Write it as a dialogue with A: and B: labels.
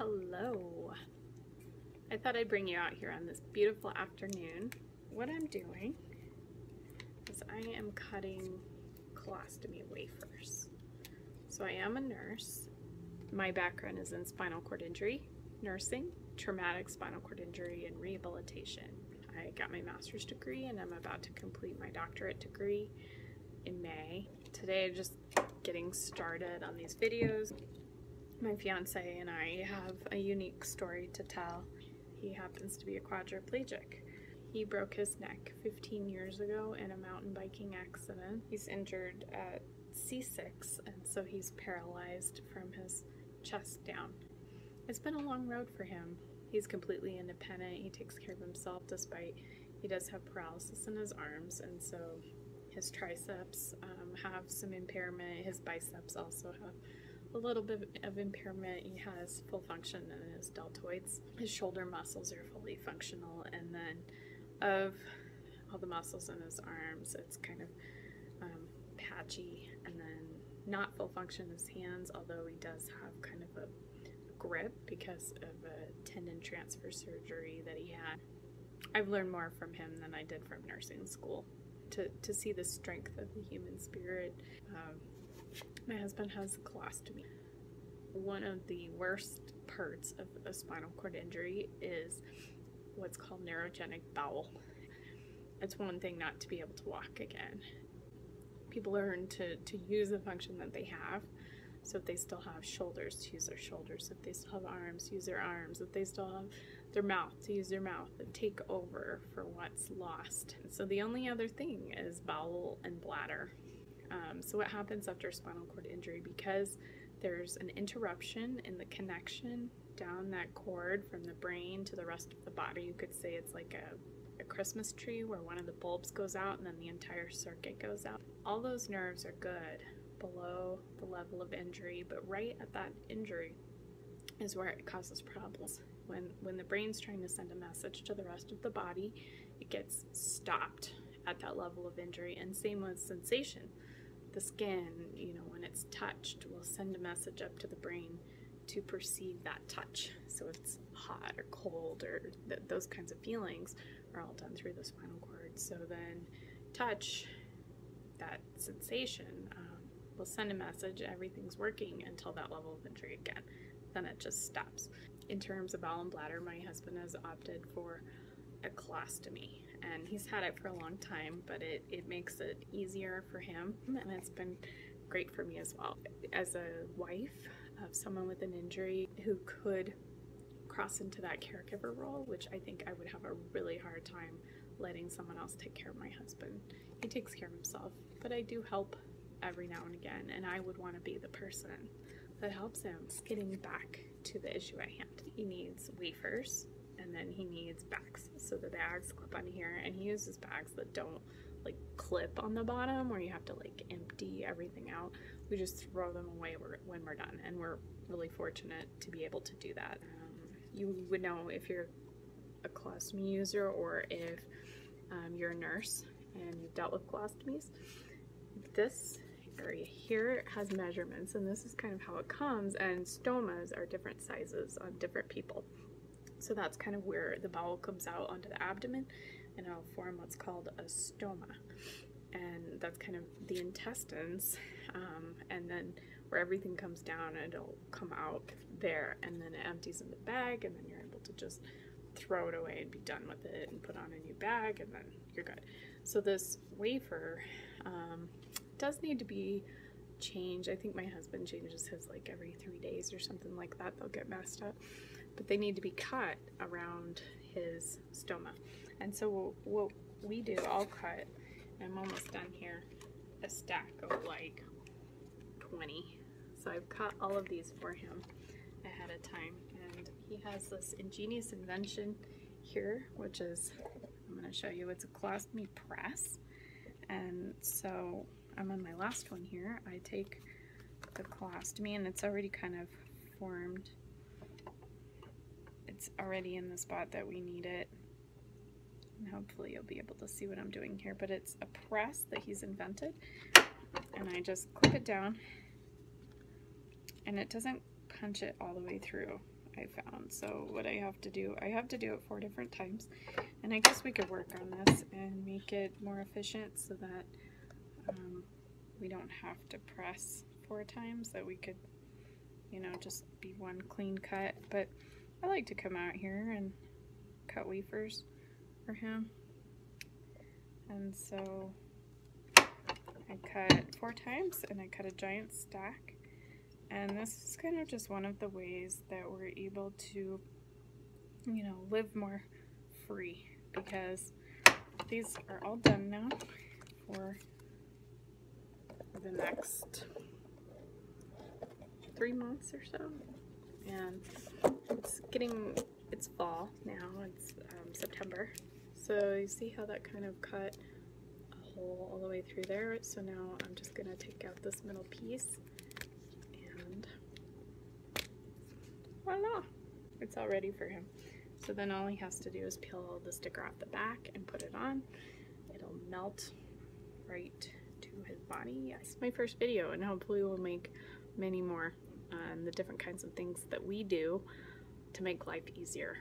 A: Hello. I thought I'd bring you out here on this beautiful afternoon. What I'm doing is I am cutting colostomy wafers. So I am a nurse. My background is in spinal cord injury, nursing, traumatic spinal cord injury, and rehabilitation. I got my master's degree and I'm about to complete my doctorate degree in May. Today I'm just getting started on these videos. My fiance and I have a unique story to tell. He happens to be a quadriplegic. He broke his neck 15 years ago in a mountain biking accident. He's injured at C6, and so he's paralyzed from his chest down. It's been a long road for him. He's completely independent. He takes care of himself despite he does have paralysis in his arms, and so his triceps have some impairment. His biceps also have a little bit of impairment. He has full function in his deltoids. His shoulder muscles are fully functional, and then of all the muscles in his arms, it's kind of patchy, and then not full function in his hands, although he does have kind of a grip because of a tendon transfer surgery that he had. I've learned more from him than I did from nursing school to see the strength of the human spirit. My husband has colostomy. One of the worst parts of a spinal cord injury is what's called neurogenic bowel. It's one thing not to be able to walk again. People learn to use the function that they have. So if they still have shoulders, to use their shoulders. If they still have arms, use their arms. If they still have their mouth, to use their mouth and take over for what's lost. So the only other thing is bowel and bladder. So what happens after a spinal cord injury, because there's an interruption in the connection down that cord from the brain to the rest of the body. You could say it's like a Christmas tree where one of the bulbs goes out and then the entire circuit goes out. All those nerves are good below the level of injury, but right at that injury is where it causes problems. When the brain's trying to send a message to the rest of the body, it gets stopped at that level of injury. And same with sensation. The skin, when it's touched, will send a message up to the brain to perceive that touch. So it's hot or cold, or those kinds of feelings are all done through the spinal cord. So then touch, that sensation, will send a message, everything's working until that level of injury again. Then it just stops. In terms of bowel and bladder, my husband has opted for a colostomy, and he's had it for a long time, but it makes it easier for him, and it's been great for me as well. As a wife of someone with an injury who could cross into that caregiver role, which I think I would have a really hard time letting someone else take care of my husband. He takes care of himself, but I do help every now and again, and I would want to be the person that helps him. Getting back to the issue at hand, he needs wafers, and then he needs bags. So the bags clip on here, and he uses bags that don't like clip on the bottom where you have to like empty everything out. We just throw them away when we're done, and we're really fortunate to be able to do that. You would know if you're a colostomy user or if you're a nurse and you've dealt with colostomies. This area here has measurements, and this is kind of how it comes, and stomas are different sizes on different people. So that's kind of where the bowel comes out onto the abdomen, and it'll form what's called a stoma. And that's kind of the intestines, and then where everything comes down, it'll come out there, and then it empties in the bag, and then you're able to just throw it away and be done with it and put on a new bag, and then you're good. So this wafer does need to be changed. I think my husband changes his like every 3 days or something like that. They'll get messed up, but they need to be cut around his stoma. And so what we do, I'll cut, I'm almost done here, a stack of like 20. So I've cut all of these for him ahead of time, and he has this ingenious invention here, which is, I'm going to show you, it's a colostomy press. And so I'm on my last one here. I take the colostomy, and it's already kind of formed. It's already in the spot that we need it. And hopefully you'll be able to see what I'm doing here, but it's a press that he's invented, and I just clip it down, and it doesn't punch it all the way through. I found. So what I have to do it 4 different times, and I guess we could work on this and make it more efficient so that we don't have to press 4 times, that we could, you know, just be one clean cut. But I like to come out here and cut wafers for him, and so I cut 4 times and I cut a giant stack. And this is kind of just one of the ways that we're able to, you know, live more free, because these are all done now for the next 3 months or so. And it's fall now, it's September. So you see how that kind of cut a hole all the way through there. So now I'm just gonna take out this middle piece, and voila, it's all ready for him. So then all he has to do is peel the sticker off the back and put it on. It'll melt right to his body. It's my first video, and hopefully we'll make many more on the different kinds of things that we do to make life easier.